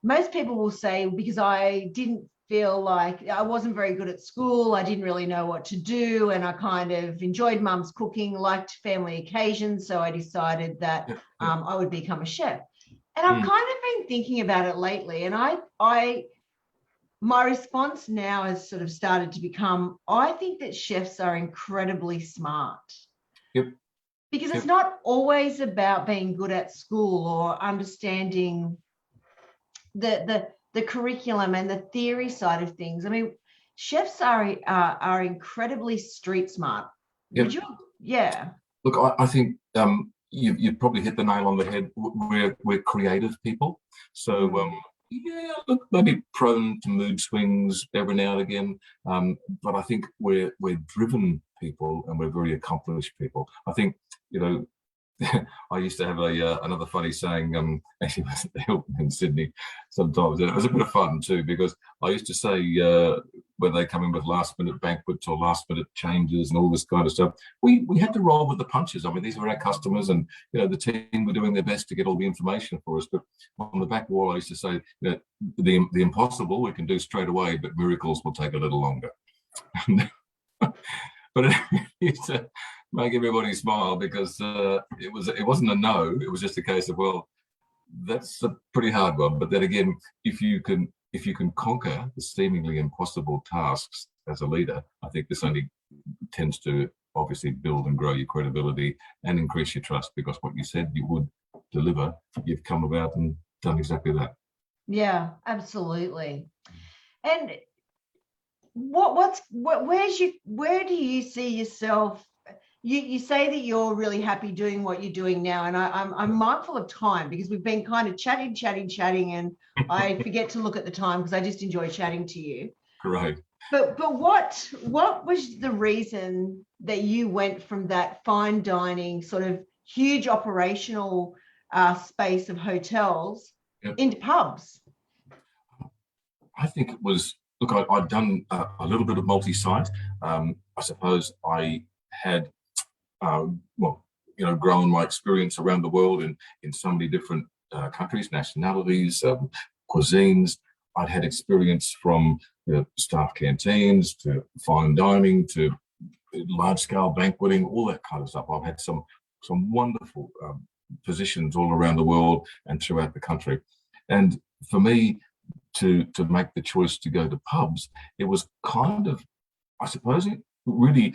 most people will say, because I didn't feel like, I wasn't very good at school, I didn't really know what to do, and I kind of enjoyed mum's cooking, liked family occasions, so I decided that I would become a chef. And I've kind of been thinking about it lately, and my response now has sort of started to become, I think that chefs are incredibly smart. Because it's not always about being good at school or understanding the curriculum and the theory side of things. I mean, chefs are incredibly street smart. Would you? Yeah. Look, I think you've probably hit the nail on the head. We're creative people, so look, maybe prone to mood swings every now and again, but I think we're driven people, and we're very accomplished people. I think, I used to have another funny saying, actually in Sydney sometimes, and it was a bit of fun too, because I used to say, when they come in with last minute banquets or last minute changes and all this kind of stuff, we had to roll with the punches. I mean, these were our customers, and the team were doing their best to get all the information for us. But on the back wall, I used to say, the impossible we can do straight away, but miracles will take a little longer. But it used to make everybody smile, because it wasn't a no. It was just a case of, well, that's a pretty hard one. But then again, if you can conquer the seemingly impossible tasks as a leader, I think this only tends to obviously build and grow your credibility and increase your trust, because what you said you would deliver, you've come about and done exactly that. Yeah, absolutely. And where do you see yourself? You say that you're really happy doing what you're doing now, and I'm mindful of time, because we've been kind of chatting, and I forget to look at the time because I just enjoy chatting to you. Right. But what was the reason that you went from that fine dining sort of huge operational space of hotels into pubs? I think it was, look, I'd done a little bit of multi-site. I suppose I had, grown my experience around the world in so many different countries, nationalities, cuisines. I'd had experience from staff canteens to fine dining to large-scale banqueting, all that kind of stuff. I've had some wonderful positions all around the world and throughout the country. And for me, to make the choice to go to pubs, it was kind of, I suppose, really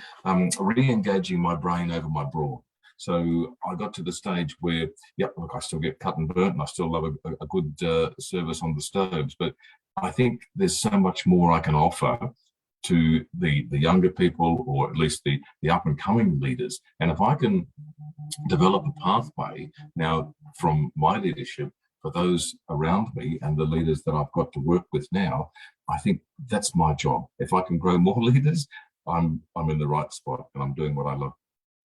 re-engaging my brain over my brawn. So I got to the stage where, look, I still get cut and burnt, and I still love a good service on the stoves, but I think there's so much more I can offer to the younger people, or at least the up and coming leaders. And if I can develop a pathway now from my leadership for those around me and the leaders that I've got to work with now, I think that's my job. If I can grow more leaders, I'm in the right spot, and I'm doing what I love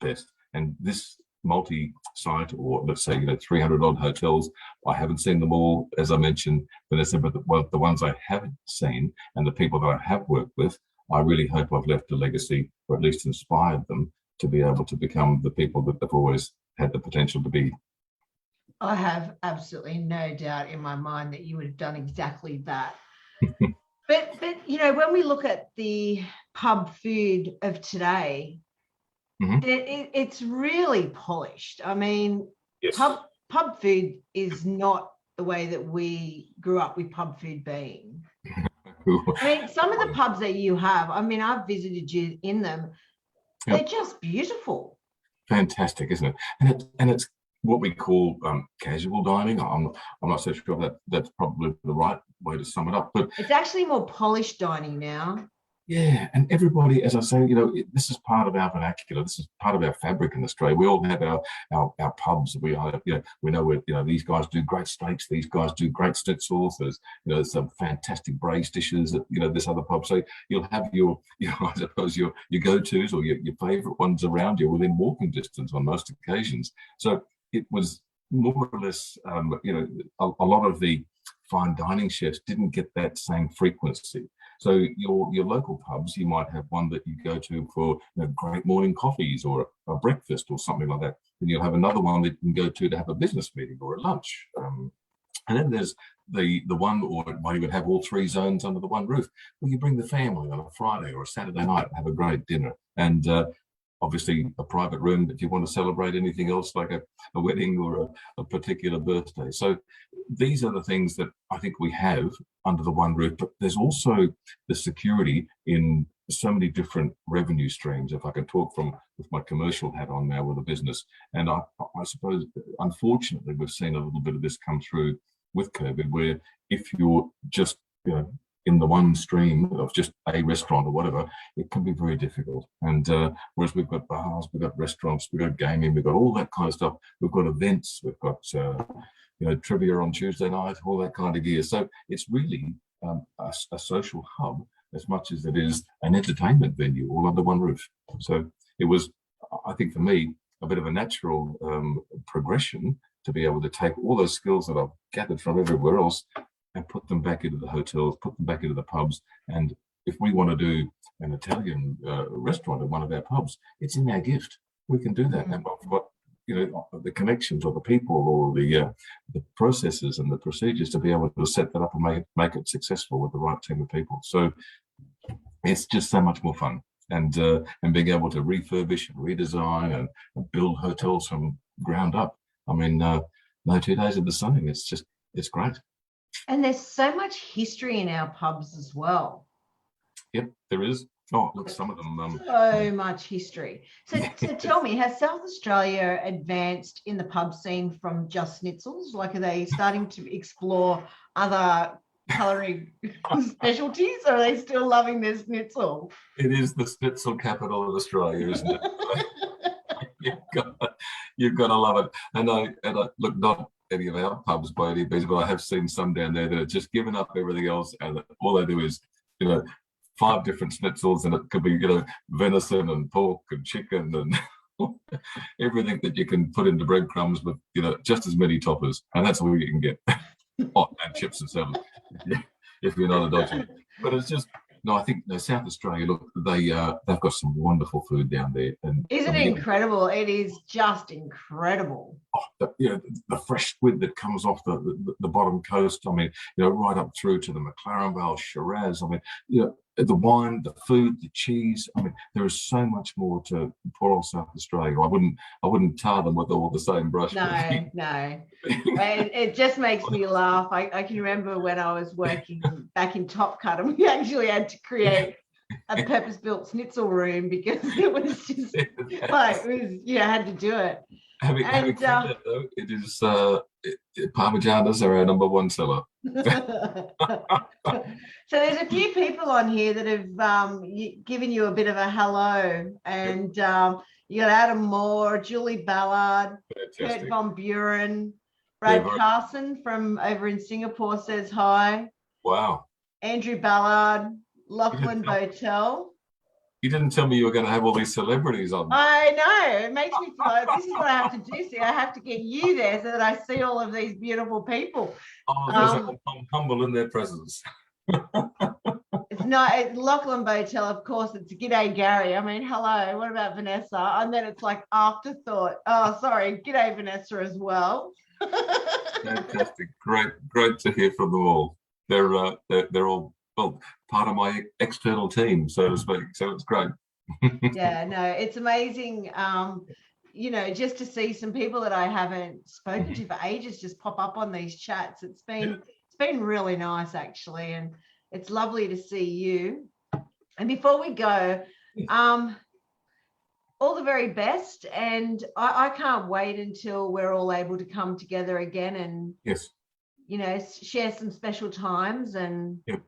best. And this multi-site, or let's say 300 odd hotels, I haven't seen them all, as I mentioned, Vanessa, but the ones I haven't seen and the people that I have worked with, I really hope I've left a legacy, or at least inspired them to be able to become the people that they've always had the potential to be. I have absolutely no doubt in my mind that you would have done exactly that. But when we look at the pub food of today, it's really polished. I mean, yes. Pub food is not the way that we grew up with pub food being. I mean, some of the pubs that you have, I mean, I've visited you in them. They're just beautiful. Fantastic, isn't it? And it's what we call casual dining. I'm not so sure that's probably the right way to sum it up, but it's actually more polished dining now. yeah, and everybody, as I say, this is part of our vernacular. This is part of our fabric in Australia. We all have our pubs. We are, we know where, these guys do great steaks. These guys do great schnitzels. There's some fantastic braised dishes at, this other pub. So you'll have your, I suppose your go-tos or your favourite ones around you within walking distance on most occasions. So it was more or less, a lot of the fine dining chefs didn't get that same frequency. So your local pubs, you might have one that you go to for great morning coffees or a breakfast or something like that. Then you'll have another one that you can go to have a business meeting or a lunch. And then there's the one, or why you would have all three zones under the one roof. Well, you bring the family on a Friday or a Saturday night and have a great dinner. And obviously a private room if you want to celebrate anything else like a wedding or a particular birthday. So these are the things that I think we have under the one roof, but there's also the security in so many different revenue streams. If I can talk with my commercial hat on now with a business, and I suppose unfortunately we've seen a little bit of this come through with COVID, where if you're just in the one stream of just a restaurant or whatever, it can be very difficult. And whereas we've got bars, we've got restaurants, we've got gaming, we've got all that kind of stuff. We've got events, we've got trivia on Tuesday night, all that kind of gear. So it's really a social hub as much as it is an entertainment venue all under one roof. So it was, I think for me, a bit of a natural progression to be able to take all those skills that I've gathered from everywhere else and put them back into the hotels, put them back into the pubs. And if we want to do an Italian restaurant at one of our pubs, it's in our gift. We can do that. And we've got, the connections or the people or the processes and the procedures to be able to set that up and make it successful with the right team of people. So it's just so much more fun. And being able to refurbish and redesign and build hotels from ground up. I mean, no 2 days are the same. It's great. And there's so much history in our pubs as well. Yep, there is. Oh, look, some of them. So much history. So tell me, has South Australia advanced in the pub scene from just schnitzels? Like, are they starting to explore other culinary specialties, or are they still loving their schnitzel? It is the schnitzel capital of Australia, isn't it? you've got to love it. And I look, not any of our pubs by any means, but I have seen some down there that are just given up everything else, and all they do is, 5 different schnitzels, and it could be, venison and pork and chicken and everything that you can put into breadcrumbs with, just as many toppers, and that's all you can get. Oh, and chips and salad, if you're not a dodgy. But it's just, no, I think South Australia, look, they've got some wonderful food down there. And isn't it incredible? It is just incredible. Oh, the fresh squid that comes off the bottom coast. I mean, right up through to the McLaren Vale, Shiraz. I mean, the wine, the food, the cheese. I mean, there is so much more to poor old South Australia. I wouldn't tar them with all the same brush. No. It just makes me laugh. I can remember when I was working back in Top Cut, and we actually had to create a purpose-built schnitzel room because it was just had to do it. Having said that, though, it is Parmigianas are our number one seller. So there's a few people on here that have given you a bit of a hello, and you got Adam Moore, Julie Ballard, Kurt Von Buren, Brad Carson from over in Singapore says hi. Wow. Andrew Ballard, Lachlan Botel. You didn't tell me you were going to have all these celebrities on. I know. It makes me feel like this is what I have to do. See, I have to get you there so that I see all of these beautiful people. Oh, I'm humble in their presence. It's not Lachlan Botel, of course. It's G'day Gary. I mean, hello. What about Vanessa? And then it's like afterthought. Oh, sorry. G'day Vanessa as well. Fantastic. Great to hear from them all. They're all part of my external team, so to speak. So it's great. Yeah, no, it's amazing. Just to see some people that I haven't spoken to for ages just pop up on these chats. It's been really nice, actually, and It's lovely to see you. And before we go, all the very best. And I can't wait until we're all able to come together again and, Yes. you know, share some special times, and Yep.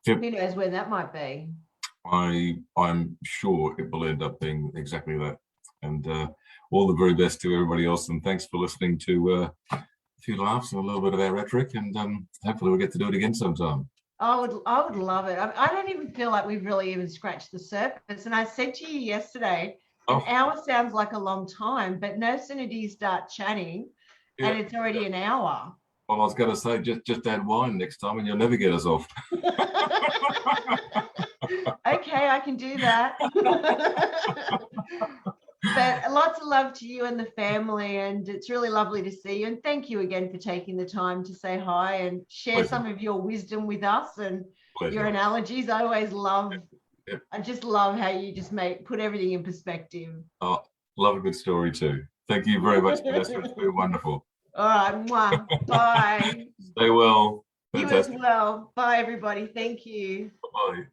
who knows when that might be. I'm sure it will end up being exactly that. And all the very best to everybody else. And thanks for listening to a few laughs and a little bit of our rhetoric. And hopefully we'll get to do it again sometime. I would love it. I don't even feel like we've really even scratched the surface. And I said to you yesterday, an hour sounds like a long time, but no sooner do you start chatting, and it's already an hour. Well, I was going to say, just add wine next time and you'll never get us off. Okay, I can do that. But lots of love to you and the family, and it's really lovely to see you. And thank you again for taking the time to say hi and share some of your wisdom with us and your analogies. I always love, I just love how you just put everything in perspective. Oh, love a good story too. Thank you very much, Vanessa. It's been wonderful. All right, mwah. Bye. Stay well. Fantastic. You as well. Bye, everybody. Thank you. Bye.